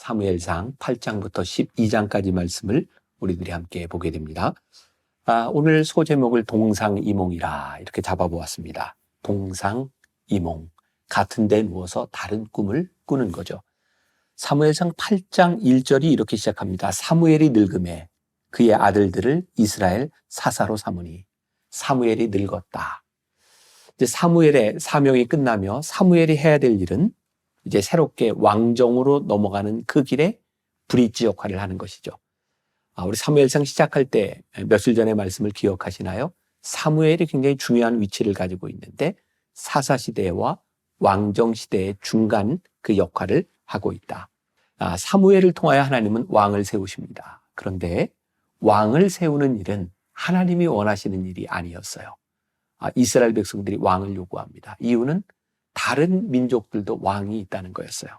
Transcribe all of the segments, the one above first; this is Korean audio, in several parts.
사무엘상 8장부터 12장까지 말씀을 우리들이 함께 보게 됩니다. 오늘 소제목을 동상이몽이라 이렇게 잡아보았습니다. 동상이몽, 같은 데 누워서 다른 꿈을 꾸는 거죠. 사무엘상 8장 1절이 이렇게 시작합니다. 사무엘이 늙음에 그의 아들들을 이스라엘 사사로 삼으니. 사무엘이 늙었다. 이제 사무엘의 사명이 끝나며 사무엘이 해야 될 일은 이제 새롭게 왕정으로 넘어가는 그 길에 브릿지 역할을 하는 것이죠. 우리 사무엘상 시작할 때 며칠 전의 말씀을 기억하시나요? 사무엘이 굉장히 중요한 위치를 가지고 있는데 사사시대와 왕정시대의 중간 그 역할을 하고 있다. 사무엘을 통하여 하나님은 왕을 세우십니다. 그런데 왕을 세우는 일은 하나님이 원하시는 일이 아니었어요. 이스라엘 백성들이 왕을 요구합니다. 이유는 다른 민족들도 왕이 있다는 거였어요.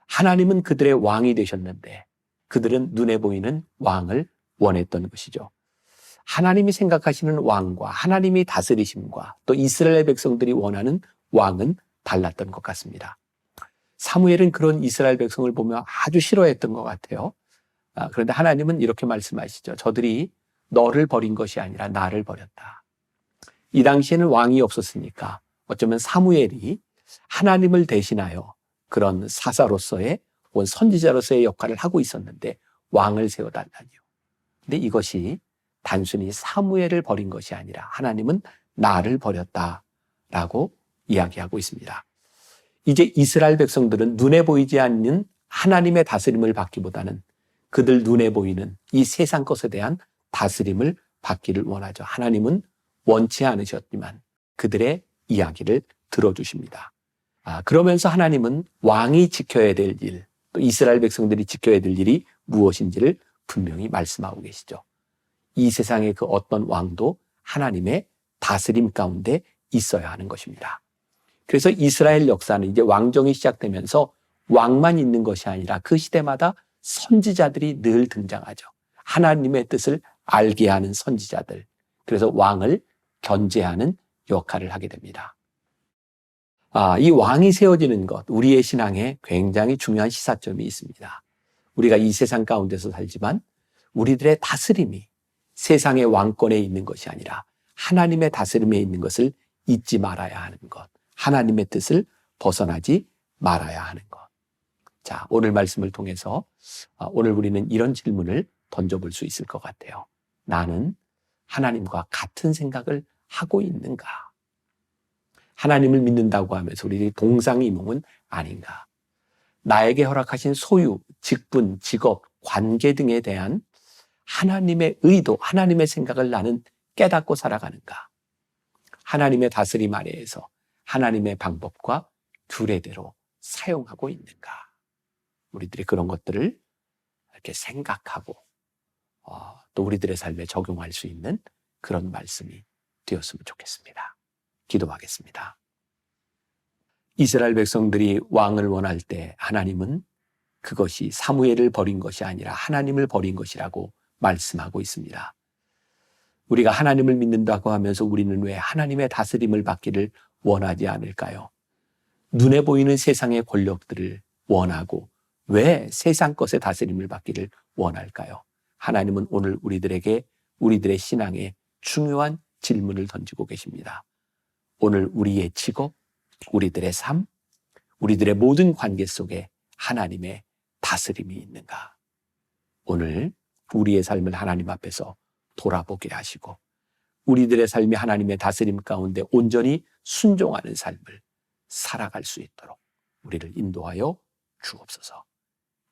하나님은 그들의 왕이 되셨는데 그들은 눈에 보이는 왕을 원했던 것이죠. 하나님이 생각하시는 왕과 하나님이 다스리심과 또 이스라엘 백성들이 원하는 왕은 달랐던 것 같습니다. 사무엘은 그런 이스라엘 백성을 보며 아주 싫어했던 것 같아요. 그런데 하나님은 이렇게 말씀하시죠. 저들이 너를 버린 것이 아니라 나를 버렸다. 이 당시에는 왕이 없었으니까 어쩌면 사무엘이 하나님을 대신하여 그런 사사로서의 혹은 선지자로서의 역할을 하고 있었는데 왕을 세워달라니요. 근데 이것이 단순히 사무엘을 버린 것이 아니라 하나님은 나를 버렸다라고 이야기하고 있습니다. 이제 이스라엘 백성들은 눈에 보이지 않는 하나님의 다스림을 받기보다는 그들 눈에 보이는 이 세상 것에 대한 다스림을 받기를 원하죠. 하나님은 원치 않으셨지만 그들의 이야기를 들어주십니다. 그러면서 하나님은 왕이 지켜야 될 일, 또 이스라엘 백성들이 지켜야 될 일이 무엇인지를 분명히 말씀하고 계시죠. 이 세상의 그 어떤 왕도 하나님의 다스림 가운데 있어야 하는 것입니다. 그래서 이스라엘 역사는 이제 왕정이 시작되면서 왕만 있는 것이 아니라 그 시대마다 선지자들이 늘 등장하죠. 하나님의 뜻을 알게 하는 선지자들. 그래서 왕을 견제하는 역할을 하게 됩니다. 이 왕이 세워지는 것, 우리의 신앙에 굉장히 중요한 시사점이 있습니다. 우리가 이 세상 가운데서 살지만 우리들의 다스림이 세상의 왕권에 있는 것이 아니라 하나님의 다스림에 있는 것을 잊지 말아야 하는 것, 하나님의 뜻을 벗어나지 말아야 하는 것. 자, 오늘 말씀을 통해서 오늘 우리는 이런 질문을 던져볼 수 있을 것 같아요. 나는 하나님과 같은 생각을 하고 있는가? 하나님을 믿는다고 하면서 우리 동상이몽은 아닌가? 나에게 허락하신 소유, 직분, 직업, 관계 등에 대한 하나님의 의도, 하나님의 생각을 나는 깨닫고 살아가는가? 하나님의 다스림 아래에서 하나님의 방법과 규례대로 사용하고 있는가? 우리들이 그런 것들을 이렇게 생각하고 또 우리들의 삶에 적용할 수 있는 그런 말씀이 되었으면 좋겠습니다. 기도하겠습니다. 이스라엘 백성들이 왕을 원할 때 하나님은 그것이 사무엘을 버린 것이 아니라 하나님을 버린 것이라고 말씀하고 있습니다. 우리가 하나님을 믿는다고 하면서 우리는 왜 하나님의 다스림을 받기를 원하지 않을까요? 눈에 보이는 세상의 권력들을 원하고 왜 세상 것의 다스림을 받기를 원할까요? 하나님은 오늘 우리들에게 우리들의 신앙에 중요한 질문을 던지고 계십니다. 오늘 우리의 직업, 우리들의 삶, 우리들의 모든 관계 속에 하나님의 다스림이 있는가? 오늘 우리의 삶을 하나님 앞에서 돌아보게 하시고 우리들의 삶이 하나님의 다스림 가운데 온전히 순종하는 삶을 살아갈 수 있도록 우리를 인도하여 주옵소서.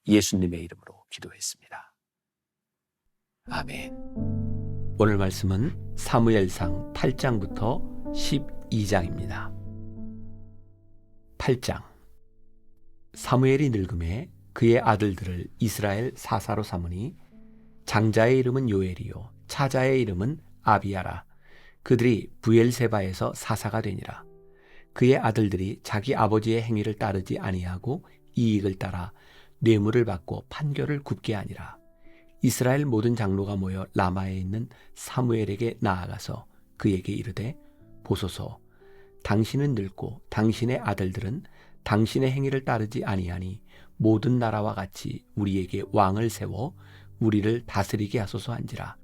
예수님의 이름으로 기도했습니다. 아멘. 오늘 말씀은 사무엘상 8장부터 12장입니다. 8장. 사무엘이 늙음에 그의 아들들을 이스라엘 사사로 삼으니 장자의 이름은 요엘이요 차자의 이름은 아비야라. 그들이 브엘세바에서 사사가 되니라. 그의 아들들이 자기 아버지의 행위를 따르지 아니하고 이익을 따라 뇌물을 받고 판결을 굽게 하니라. 이스라엘 모든 장로가 모여 라마에 있는 사무엘에게 나아가서 그에게 이르되 보소서, 당신은 늙고 당신의 아들들은 당신의 행위를 따르지 아니하니 모든 나라와 같이 우리에게 왕을 세워 우리를 다스리게 하소서 한지라.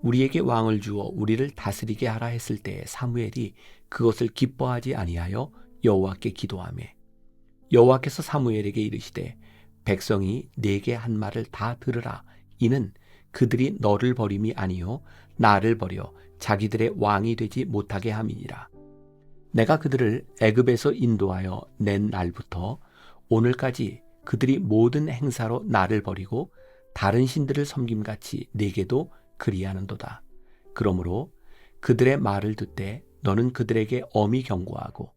우리에게 왕을 주어 우리를 다스리게 하라 했을 때 사무엘이 그것을 기뻐하지 아니하여 여호와께 기도하매 여호와께서 사무엘에게 이르시되 백성이 내게 한 말을 다 들으라. 이는 그들이 너를 버림이 아니요 나를 버려 자기들의 왕이 되지 못하게 함이니라. 내가 그들을 애굽에서 인도하여 낸 날부터 오늘까지 그들이 모든 행사로 나를 버리고 다른 신들을 섬김같이 내게도 그리하는도다. 그러므로 그들의 말을 듣되 너는 그들에게 엄히 경고하고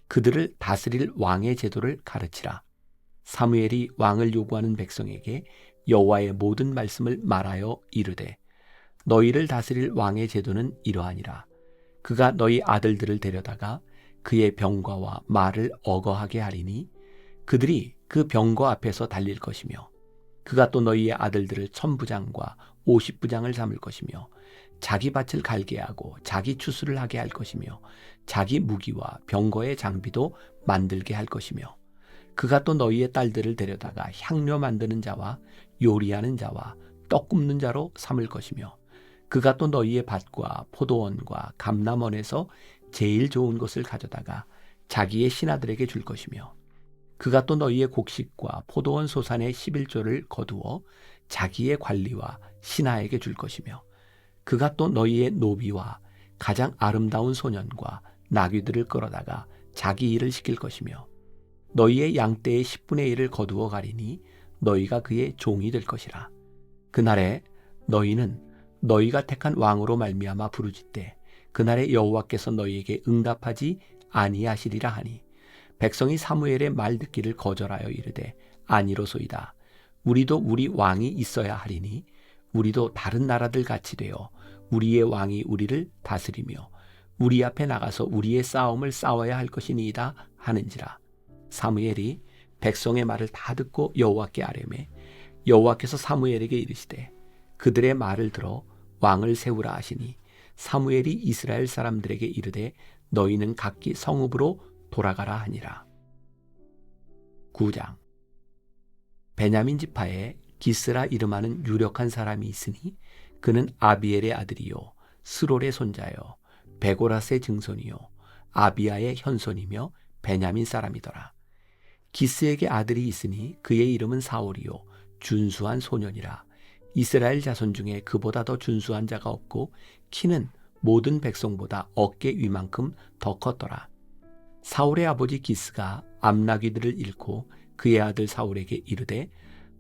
그들을 다스릴 왕의 제도를 가르치라. 사무엘이 왕을 요구하는 백성에게 여호와의 모든 말씀을 말하여 이르되 너희를 다스릴 왕의 제도는 이러하니라. 그가 너희 아들들을 데려다가 그의 병거와 말을 어거하게 하리니 그들이 그 병거 앞에서 달릴 것이며 그가 또 너희의 아들들을 1000부장과 50부장을 삼을 것이며 자기 밭을 갈게 하고 자기 추수를 하게 할 것이며 자기 무기와 병거의 장비도 만들게 할 것이며 그가 또 너희의 딸들을 데려다가 향료 만드는 자와 요리하는 자와 떡 굽는 자로 삼을 것이며 그가 또 너희의 밭과 포도원과 감람원에서 제일 좋은 것을 가져다가 자기의 신하들에게 줄 것이며 그가 또 너희의 곡식과 포도원 소산의 11조를 거두어 자기의 관리와 신하에게 줄 것이며 그가 또 너희의 노비와 가장 아름다운 소년과 나귀들을 끌어다가 자기 일을 시킬 것이며 너희의 양떼의 10분의 1을 거두어 가리니 너희가 그의 종이 될 것이라. 그날에 너희는 너희가 택한 왕으로 말미암아 부르짖되 그날에 여호와께서 너희에게 응답하지 아니하시리라 하니 백성이 사무엘의 말 듣기를 거절하여 이르되 아니로소이다. 우리도 우리 왕이 있어야 하리니 우리도 다른 나라들 같이 되어 우리의 왕이 우리를 다스리며 우리 앞에 나가서 우리의 싸움을 싸워야 할 것이니이다 하는지라. 사무엘이 백성의 말을 다 듣고 여호와께 아뢰매 여호와께서 사무엘에게 이르시되 그들의 말을 들어 왕을 세우라 하시니 사무엘이 이스라엘 사람들에게 이르되 너희는 각기 성읍으로 돌아가라 하니라. 9장. 베냐민 지파에 기스라 이름하는 유력한 사람이 있으니 그는 아비엘의 아들이요 스롤의 손자요 베고라스의 증손이요 아비야의 현손이며 베냐민 사람이더라. 기스에게 아들이 있으니 그의 이름은 사울이요 준수한 소년이라. 이스라엘 자손 중에 그보다 더 준수한 자가 없고 키는 모든 백성보다 어깨 위만큼 더 컸더라. 사울의 아버지 기스가 암나귀들을 잃고 그의 아들 사울에게 이르되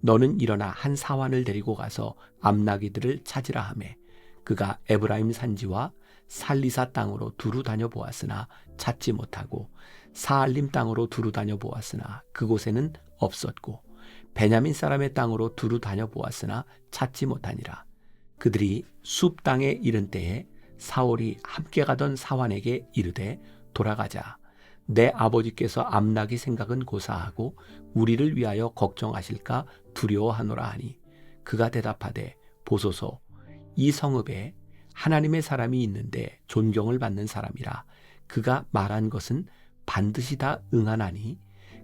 너는 일어나 한 사환을 데리고 가서 암나귀들을 찾으라 하매 그가 에브라임 산지와 살리사 땅으로 두루 다녀보았으나 찾지 못하고 사알림 땅으로 두루 다녀보았으나 그곳에는 없었고 베냐민 사람의 땅으로 두루 다녀보았으나 찾지 못하니라. 그들이 숲 땅에 이른 때에 사울이 함께 가던 사환에게 이르되 돌아가자. 내 아버지께서 암나귀 생각은 고사하고 우리를 위하여 걱정하실까 두려워하노라 하니 그가 대답하되 보소서 이 성읍에 하나님의 사람이 있는데 존경을 받는 사람이라. 그가 말한 것은 반드시 다 응하나니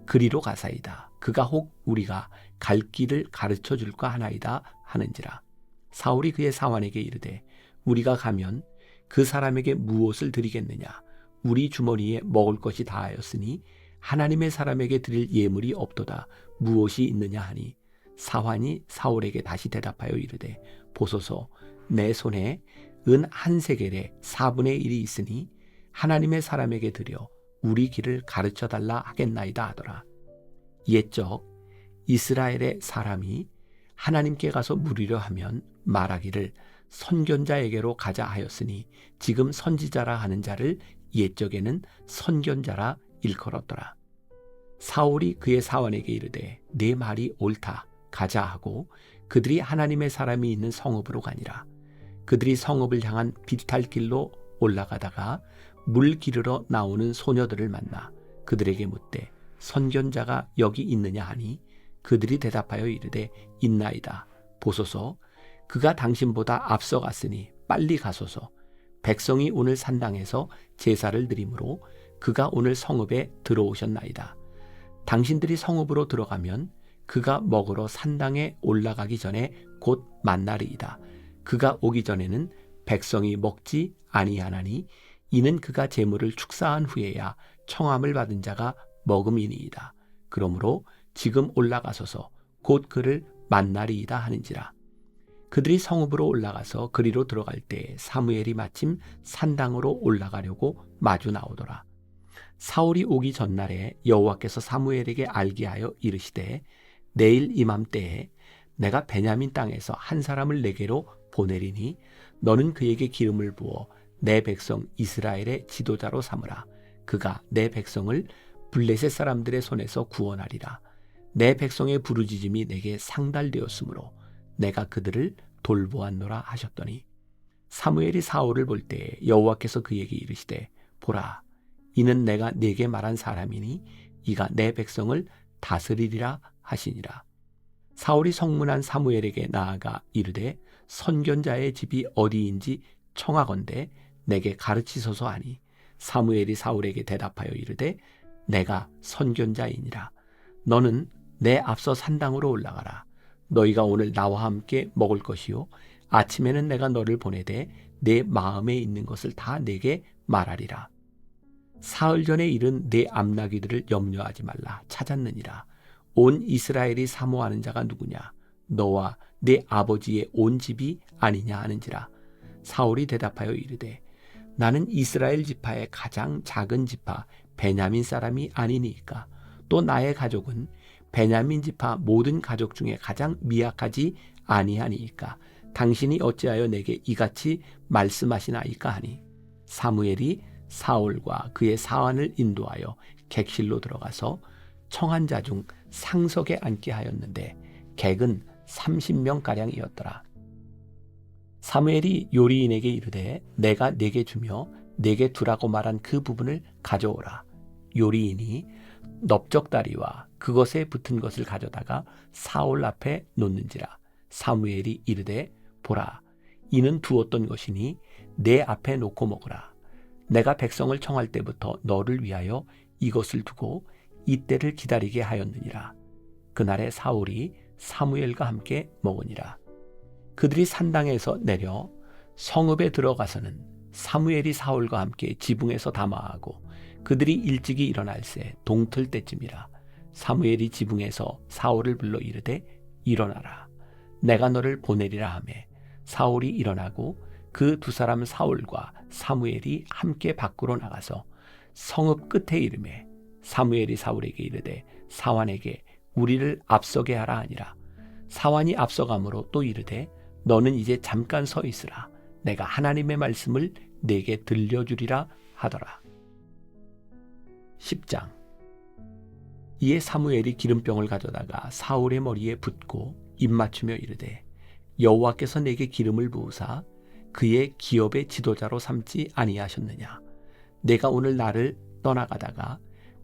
그리로 가사이다. 그가 혹 우리가 갈 길을 가르쳐 줄까 하나이다 하는지라. 사울이 그의 사환에게 이르되 우리가 가면 그 사람에게 무엇을 드리겠느냐. 우리 주머니에 먹을 것이 다하였으니 하나님의 사람에게 드릴 예물이 없도다. 무엇이 있느냐 하니 사환이 사울에게 다시 대답하여 이르되 보소서 내 손에 은 한 세겔의 4분의 1이 있으니 하나님의 사람에게 드려 우리 길을 가르쳐 달라 하겠나이다 하더라. 옛적 이스라엘의 사람이 하나님께 가서 물으려 하면 말하기를 선견자에게로 가자 하였으니 지금 선지자라 하는 자를 옛적에는 선견자라 일컬었더라. 사울이 그의 사원에게 이르되 내 말이 옳다 가자 하고 그들이 하나님의 사람이 있는 성읍으로 가니라. 그들이 성읍을 향한 비탈길로 올라가다가 물 기르러 나오는 소녀들을 만나 그들에게 묻되 선견자가 여기 있느냐 하니 그들이 대답하여 이르되 있나이다. 보소서 그가 당신보다 앞서갔으니 빨리 가소서. 백성이 오늘 산당에서 제사를 드리므로 그가 오늘 성읍에 들어오셨나이다. 당신들이 성읍으로 들어가면 그가 먹으러 산당에 올라가기 전에 곧 만나리이다. 그가 오기 전에는 백성이 먹지 아니하나니 이는 그가 재물을 축사한 후에야 청함을 받은 자가 먹음이니이다. 그러므로 지금 올라가소서 곧 그를 만나리이다 하는지라. 그들이 성읍으로 올라가서 그리로 들어갈 때 사무엘이 마침 산당으로 올라가려고 마주 나오더라. 사울이 오기 전날에 여호와께서 사무엘에게 알게 하여 이르시되 내일 이맘때에 내가 베냐민 땅에서 한 사람을 내게로 보내리니 너는 그에게 기름을 부어 내 백성 이스라엘의 지도자로 삼으라. 그가 내 백성을 블레셋 사람들의 손에서 구원하리라. 내 백성의 부르짖음이 내게 상달되었으므로 내가 그들을 돌보았노라 하셨더니 사무엘이 사울을 볼 때 여호와께서 그에게 이르시되 보라 이는 내가 네게 말한 사람이니 이가 내 백성을 다스리리라 하시니라. 사울이 성문한 사무엘에게 나아가 이르되 선견자의 집이 어디인지 청하건대 내게 가르치소서 하니 사무엘이 사울에게 대답하여 이르되 내가 선견자이니라. 너는 내 앞서 산당으로 올라가라. 너희가 오늘 나와 함께 먹을 것이요 아침에는 내가 너를 보내되 내 마음에 있는 것을 다 내게 말하리라. 사흘 전에 일은 내 암나귀들을 염려하지 말라. 찾았느니라. 온 이스라엘이 사모하는 자가 누구냐? 너와 내 아버지의 온 집이 아니냐 하는지라. 사울이 대답하여 이르되 나는 이스라엘 지파의 가장 작은 지파 베냐민 사람이 아니니까. 또 나의 가족은 베냐민 지파 모든 가족 중에 가장 미약하지 아니하니까. 당신이 어찌하여 내게 이같이 말씀하시나이까 하니 사무엘이 사울과 그의 사환을 인도하여 객실로 들어가서 청한 자 중 상석에 앉게 하였는데 객은 30명가량이었더라. 사무엘이 요리인에게 이르되 내가 네게 주며 네게 두라고 말한 그 부분을 가져오라. 요리인이 넓적다리와 그것에 붙은 것을 가져다가 사울 앞에 놓는지라. 사무엘이 이르되 보라 이는 두었던 것이니 내 앞에 놓고 먹으라. 내가 백성을 청할 때부터 너를 위하여 이것을 두고 이때를 기다리게 하였느니라. 그날에 사울이 사무엘과 함께 먹으니라. 그들이 산당에서 내려 성읍에 들어가서는 사무엘이 사울과 함께 지붕에서 담화하고 그들이 일찍이 일어날새 동틀 때쯤이라. 사무엘이 지붕에서 사울을 불러 이르되 일어나라. 내가 너를 보내리라 하매 사울이 일어나고 그 두 사람 사울과 사무엘이 함께 밖으로 나가서 성읍 끝에 이르매 사무엘이 사울에게 이르되 사환에게 우리를 앞서게 하라 하니라. 사환이 앞서가므로 또 이르되 너는 이제 잠깐 서 있으라. 내가 하나님의 말씀을 네게 들려주리라 하더라. 10장. 이에 사무엘이 기름병을 가져다가 사울의 머리에 붓고 입맞추며 이르되 여호와께서 내게 기름을 부으사 그의 기업의 지도자로 삼지 아니하셨느냐. 내가 오늘 나를 떠나가다가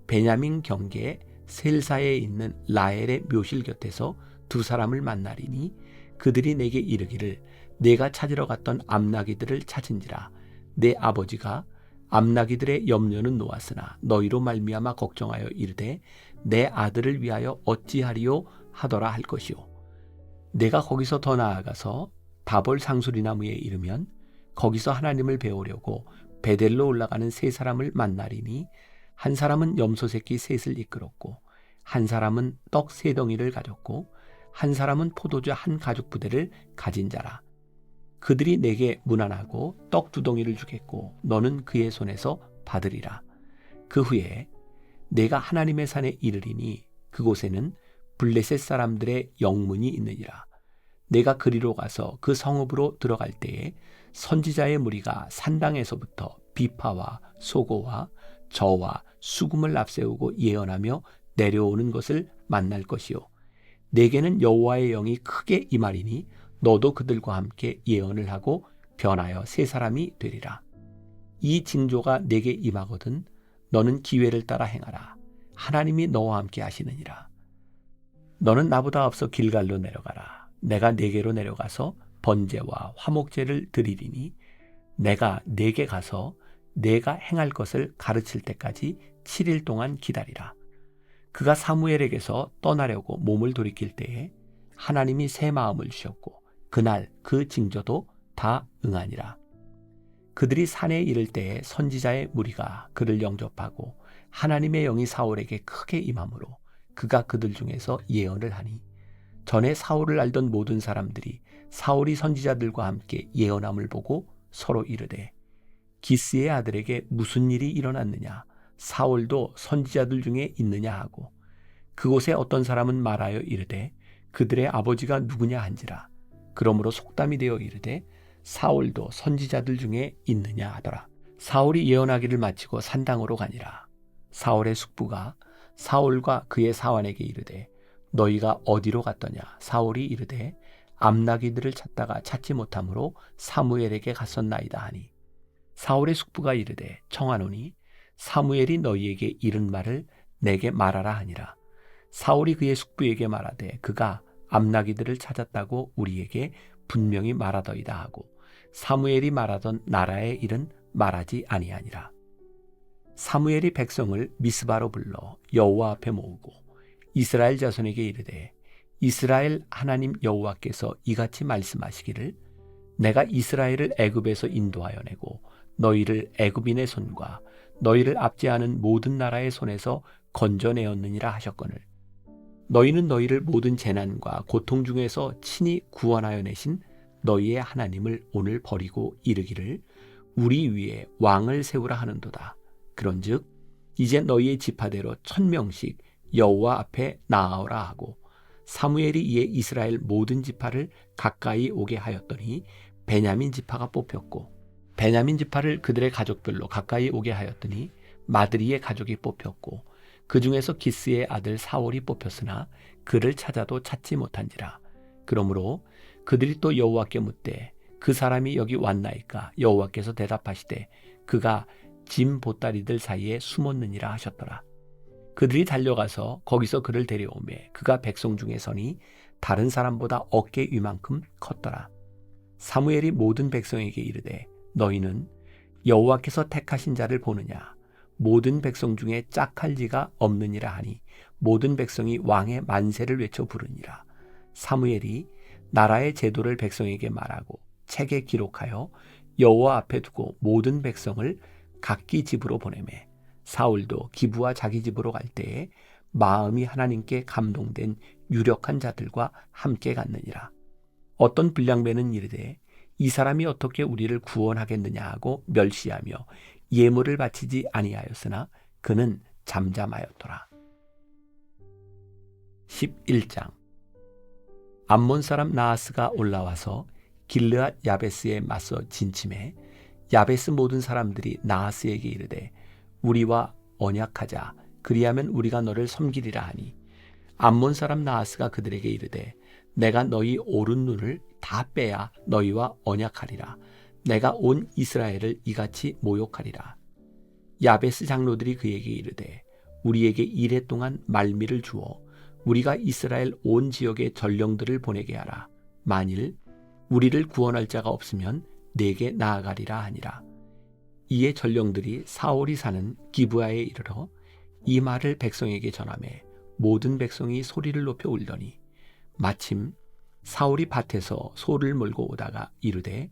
베냐민 경계 셀사에 있는 라헬의 묘실 곁에서 두 사람을 만나리니 그들이 내게 이르기를 내가 찾으러 갔던 암나귀들을 찾은지라. 내 아버지가 암나귀들의 염려는 놓았으나 너희로 말미암아 걱정하여 이르되 내 아들을 위하여 어찌하리요 하더라 할 것이요. 내가 거기서 더 나아가서 다볼 상수리나무에 이르면 거기서 하나님을 배우려고 베델로 올라가는 세 사람을 만나리니 한 사람은 염소 새끼 셋을 이끌었고 한 사람은 떡 세 덩이를 가졌고 한 사람은 포도주 한 가죽 부대를 가진 자라. 그들이 내게 문안하고 떡 두 덩이를 주겠고 너는 그의 손에서 받으리라. 그 후에 내가 하나님의 산에 이르리니 그곳에는 블레셋 사람들의 영문이 있느니라. 내가 그리로 가서 그 성읍으로 들어갈 때에 선지자의 무리가 산당에서부터 비파와 소고와 저와 수금을 앞세우고 예언하며 내려오는 것을 만날 것이요. 내게는 여호와의 영이 크게 임하리니 너도 그들과 함께 예언을 하고 변하여 세 사람이 되리라. 이 징조가 내게 임하거든 너는 기회를 따라 행하라. 하나님이 너와 함께 하시느니라. 너는 나보다 앞서 길갈로 내려가라. 내가 네게로 내려가서 번제와 화목제를 드리리니 내가 네게 가서 내가 행할 것을 가르칠 때까지 7일 동안 기다리라. 그가 사무엘에게서 떠나려고 몸을 돌이킬 때에 하나님이 새 마음을 주셨고 그날 그 징조도 다 응하니라. 그들이 산에 이를 때에 선지자의 무리가 그를 영접하고 하나님의 영이 사울에게 크게 임함으로 그가 그들 중에서 예언을 하니 전에 사울을 알던 모든 사람들이 사울이 선지자들과 함께 예언함을 보고 서로 이르되 기스의 아들에게 무슨 일이 일어났느냐, 사울도 선지자들 중에 있느냐 하고 그곳에 어떤 사람은 말하여 이르되 그들의 아버지가 누구냐 한지라. 그러므로 속담이 되어 이르되 사울도 선지자들 중에 있느냐 하더라. 사울이 예언하기를 마치고 산당으로 가니라. 사울의 숙부가 사울과 그의 사환에게 이르되 너희가 어디로 갔더냐. 사울이 이르되 암나기들을 찾다가 찾지 못하므로 사무엘에게 갔었나이다 하니 사울의 숙부가 이르되 청하노니 사무엘이 너희에게 이른 말을 내게 말하라 하니라. 사울이 그의 숙부에게 말하되 그가 암나기들을 찾았다고 우리에게 분명히 말하더이다 하고 사무엘이 말하던 나라의 일은 말하지 아니하니라. 사무엘이 백성을 미스바로 불러 여호와 앞에 모으고 이스라엘 자손에게 이르되 이스라엘 하나님 여호와께서 이같이 말씀하시기를 내가 이스라엘을 애굽에서 인도하여 내고 너희를 애굽인의 손과 너희를 압제하는 모든 나라의 손에서 건져내었느니라 하셨거늘 너희는 너희를 모든 재난과 고통 중에서 친히 구원하여 내신 너희의 하나님을 오늘 버리고 이르기를 우리 위에 왕을 세우라 하는도다. 그런즉 이제 너희의 지파대로 1000명씩 여호와 앞에 나아오라 하고 사무엘이 이에 이스라엘 모든 지파를 가까이 오게 하였더니 베냐민 지파가 뽑혔고 베냐민 지파를 그들의 가족별로 가까이 오게 하였더니 마드리의 가족이 뽑혔고 그 중에서 기스의 아들 사울이 뽑혔으나 그를 찾아도 찾지 못한지라. 그러므로 그들이 또 여호와께 묻되 그 사람이 여기 왔나이까. 여호와께서 대답하시되 그가 짐 보따리들 사이에 숨었느니라 하셨더라. 그들이 달려가서 거기서 그를 데려오매 그가 백성 중에 서니 다른 사람보다 어깨 위만큼 컸더라. 사무엘이 모든 백성에게 이르되 너희는 여호와께서 택하신 자를 보느냐. 모든 백성 중에 짝할 지가 없느니라 하니 모든 백성이 왕의 만세를 외쳐 부르니라. 사무엘이 나라의 제도를 백성에게 말하고 책에 기록하여 여호와 앞에 두고 모든 백성을 각기 집으로 보내매 사울도 기브와 자기 집으로 갈 때에 마음이 하나님께 감동된 유력한 자들과 함께 갔느니라. 어떤 불량배는 이르되 이 사람이 어떻게 우리를 구원하겠느냐 하고 멸시하며 예물을 바치지 아니하였으나 그는 잠잠하였더라. 11장 암몬 사람 나하스가 올라와서 길르앗 야베스에 맞서 진침해 야베스 모든 사람들이 나하스에게 이르되 우리와 언약하자. 그리하면 우리가 너를 섬기리라 하니 암몬 사람 나하스가 그들에게 이르되 내가 너희 오른 눈을 다 빼야 너희와 언약하리라. 내가 온 이스라엘을 이같이 모욕하리라. 야베스 장로들이 그에게 이르되 우리에게 이레 동안 말미를 주어 우리가 이스라엘 온 지역에 전령들을 보내게 하라. 만일 우리를 구원할 자가 없으면 내게 나아가리라 하니라. 이에 전령들이 사울이 사는 기브아에 이르러 이 말을 백성에게 전하매 모든 백성이 소리를 높여 울더니 마침 사울이 밭에서 소를 몰고 오다가 이르되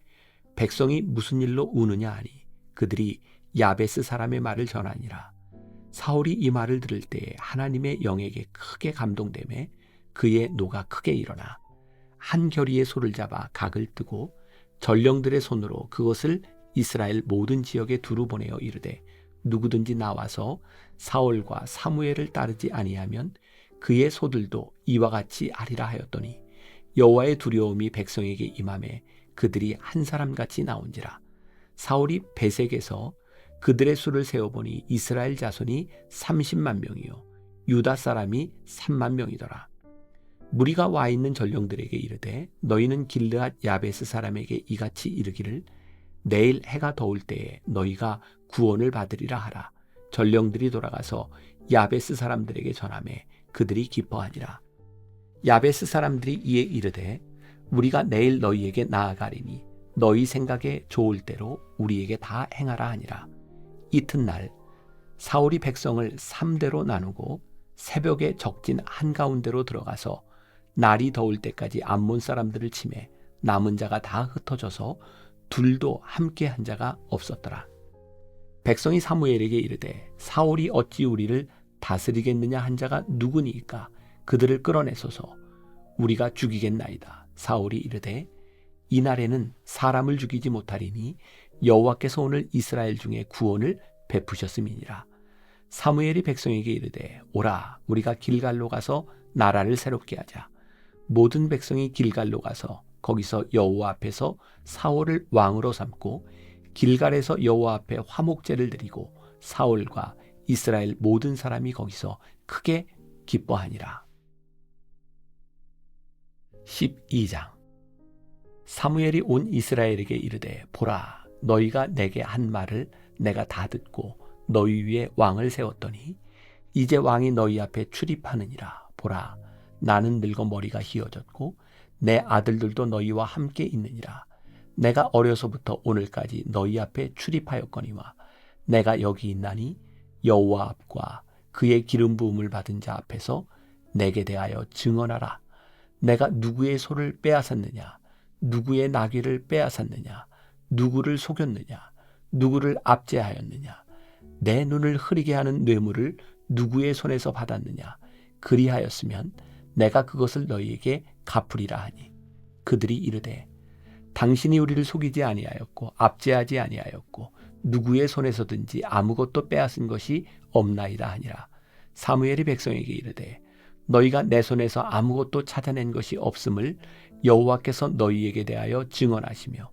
백성이 무슨 일로 우느냐 하니 그들이 야베스 사람의 말을 전하니라. 사울이 이 말을 들을 때에 하나님의 영에게 크게 감동되매 그의 노가 크게 일어나 한 겨리의 소를 잡아 각을 뜨고 전령들의 손으로 그것을 이스라엘 모든 지역에 두루 보내어 이르되 누구든지 나와서 사울과 사무엘을 따르지 아니하면 그의 소들도 이와 같이 하리라 하였더니 여호와의 두려움이 백성에게 임하매 그들이 한 사람같이 나온지라. 사울이 베색에서 그들의 수를 세어보니 이스라엘 자손이 30만 명이요 유다 사람이 3만 명이더라. 무리가 와 있는 전령들에게 이르되 너희는 길르앗 야베스 사람에게 이같이 이르기를 내일 해가 더울 때에 너희가 구원을 받으리라 하라. 전령들이 돌아가서 야베스 사람들에게 전하매 그들이 기뻐하니라. 야베스 사람들이 이에 이르되 우리가 내일 너희에게 나아가리니 너희 생각에 좋을 대로 우리에게 다 행하라 하니라. 이튿날 사울이 백성을 3대로 나누고 새벽에 적진 한가운데로 들어가서 날이 더울 때까지 암몬 사람들을 치매 남은 자가 다 흩어져서 둘도 함께 한 자가 없었더라. 백성이 사무엘에게 이르되 사울이 어찌 우리를 다스리겠느냐 한 자가 누구니까 그들을 끌어내소서 우리가 죽이겠나이다. 사울이 이르되 이날에는 사람을 죽이지 못하리니 여호와께서 오늘 이스라엘 중에 구원을 베푸셨음이니라. 사무엘이 백성에게 이르되 오라 우리가 길갈로 가서 나라를 새롭게 하자. 모든 백성이 길갈로 가서 거기서 여호와 앞에서 사울을 왕으로 삼고 길갈에서 여호와 앞에 화목제를 드리고 사울과 이스라엘 모든 사람이 거기서 크게 기뻐하니라. 12장. 사무엘이 온 이스라엘에게 이르되 보라 너희가 내게 한 말을 내가 다 듣고 너희 위에 왕을 세웠더니 이제 왕이 너희 앞에 출입하느니라. 보라 나는 늙어 머리가 희어졌고 내 아들들도 너희와 함께 있느니라. 내가 어려서부터 오늘까지 너희 앞에 출입하였거니와 내가 여기 있나니 여호와 앞과 그의 기름 부음을 받은 자 앞에서 내게 대하여 증언하라. 내가 누구의 소를 빼앗았느냐, 누구의 나귀를 빼앗았느냐, 누구를 속였느냐, 누구를 압제하였느냐, 내 눈을 흐리게 하는 뇌물을 누구의 손에서 받았느냐. 그리하였으면 내가 그것을 너희에게 갚으리라 하니 그들이 이르되 당신이 우리를 속이지 아니하였고 압제하지 아니하였고 누구의 손에서든지 아무것도 빼앗은 것이 없나이다 하니라. 사무엘이 백성에게 이르되 너희가 내 손에서 아무것도 찾아낸 것이 없음을 여호와께서 너희에게 대하여 증언하시며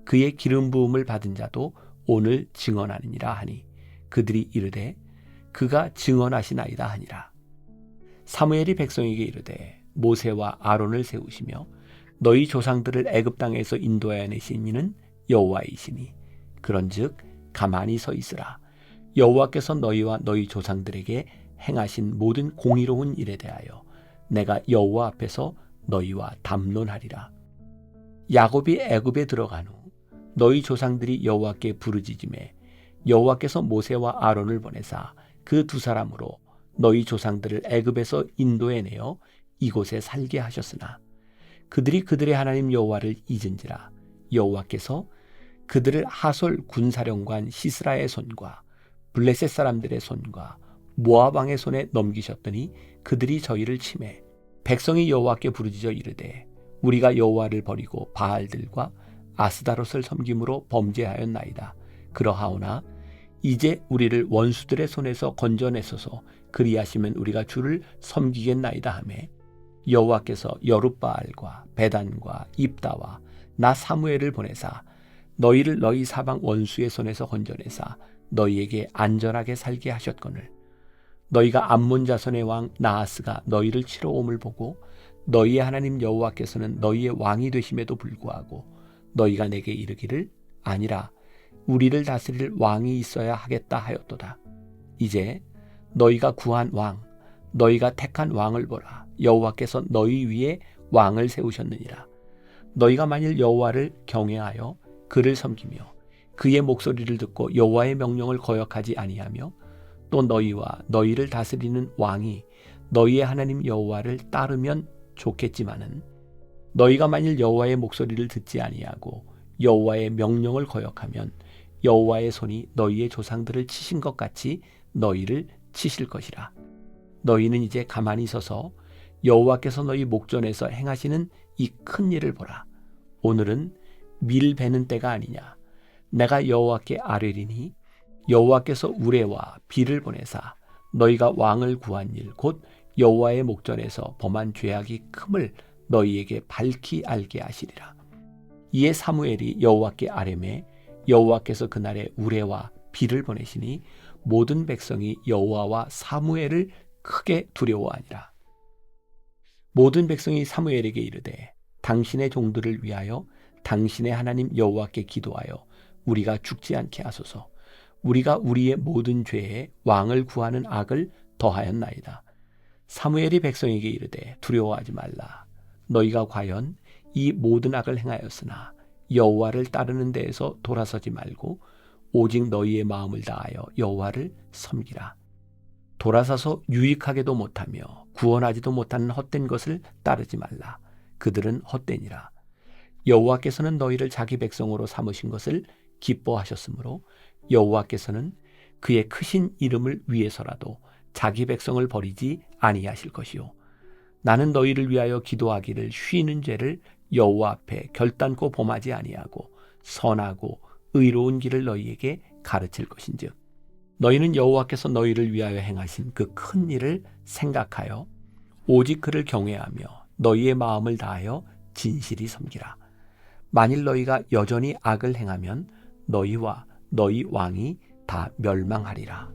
그의 기름 부음을 받은 자도 오늘 증언하느니라 하니 그들이 이르되 그가 증언하시나이다 하니라. 사무엘이 백성에게 이르되 모세와 아론을 세우시며 너희 조상들을 애굽 땅에서 인도하여 내신 이는 여호와이시니 그런즉 가만히 서 있으라. 여호와께서 너희와 너희 조상들에게 행하신 모든 공의로운 일에 대하여 내가 여호와 앞에서 너희와 담론하리라. 야곱이 애굽에 들어간 후 너희 조상들이 여호와께 부르짖음에 여호와께서 모세와 아론을 보내사 그 두 사람으로 너희 조상들을 애굽에서 인도해내어 이곳에 살게 하셨으나 그들이 그들의 하나님 여호와를 잊은지라 여호와께서 그들을 하솔 군사령관 시스라의 손과 블레셋 사람들의 손과 모압 왕의 손에 넘기셨더니 그들이 저희를 치매 백성이 여호와께 부르짖어 이르되 우리가 여호와를 버리고 바알들과 아스다롯을 섬김으로 범죄하였나이다. 그러하오나 이제 우리를 원수들의 손에서 건져내소서. 그리하시면 우리가 주를 섬기겠나이다 하매 여호와께서 여룻바알과 베단과 입다와 나 사무엘을 보내사 너희를 너희 사방 원수의 손에서 건져내사 너희에게 안전하게 살게 하셨거늘 너희가 암몬 자손의 왕 나하스가 너희를 치러 옴을 보고 너희의 하나님 여호와께서는 너희의 왕이 되심에도 불구하고 너희가 내게 이르기를 아니라 우리를 다스릴 왕이 있어야 하겠다 하였도다. 이제 너희가 구한 왕, 너희가 택한 왕을 보라. 여호와께서 너희 위에 왕을 세우셨느니라. 너희가 만일 여호와를 경외하여 그를 섬기며 그의 목소리를 듣고 여호와의 명령을 거역하지 아니하며 또 너희와 너희를 다스리는 왕이 너희의 하나님 여호와를 따르면 좋겠지만은 너희가 만일 여호와의 목소리를 듣지 아니하고 여호와의 명령을 거역하면 여호와의 손이 너희의 조상들을 치신 것 같이 너희를 치실 것이라. 너희는 이제 가만히 서서 여호와께서 너희 목전에서 행하시는 이 큰 일을 보라. 오늘은 밀 베는 때가 아니냐. 내가 여호와께 아뢰리니 여호와께서 우레와 비를 보내사 너희가 왕을 구한 일 곧 여호와의 목전에서 범한 죄악이 큼을 너희에게 밝히 알게 하시리라. 이에 사무엘이 여호와께 아뢰매 여호와께서 그날에 우레와 비를 보내시니 모든 백성이 여호와와 사무엘을 크게 두려워하니라. 모든 백성이 사무엘에게 이르되 당신의 종들을 위하여 당신의 하나님 여호와께 기도하여 우리가 죽지 않게 하소서. 우리가 우리의 모든 죄에 왕을 구하는 악을 더하였나이다. 사무엘이 백성에게 이르되 두려워하지 말라. 너희가 과연 이 모든 악을 행하였으나 여호와를 따르는 데에서 돌아서지 말고 오직 너희의 마음을 다하여 여호와를 섬기라. 돌아서서 유익하게도 못하며 구원하지도 못하는 헛된 것을 따르지 말라. 그들은 헛되니라. 여호와께서는 너희를 자기 백성으로 삼으신 것을 기뻐하셨으므로 여호와께서는 그의 크신 이름을 위해서라도 자기 백성을 버리지 아니하실 것이요. 나는 너희를 위하여 기도하기를 쉬는 죄를 여호와 앞에 결단코 범하지 아니하고 선하고 의로운 길을 너희에게 가르칠 것인즉 너희는 여호와께서 너희를 위하여 행하신 그 큰 일을 생각하여 오직 그를 경외하며 너희의 마음을 다하여 진실이 섬기라. 만일 너희가 여전히 악을 행하면 너희와 너희 왕이 다 멸망하리라.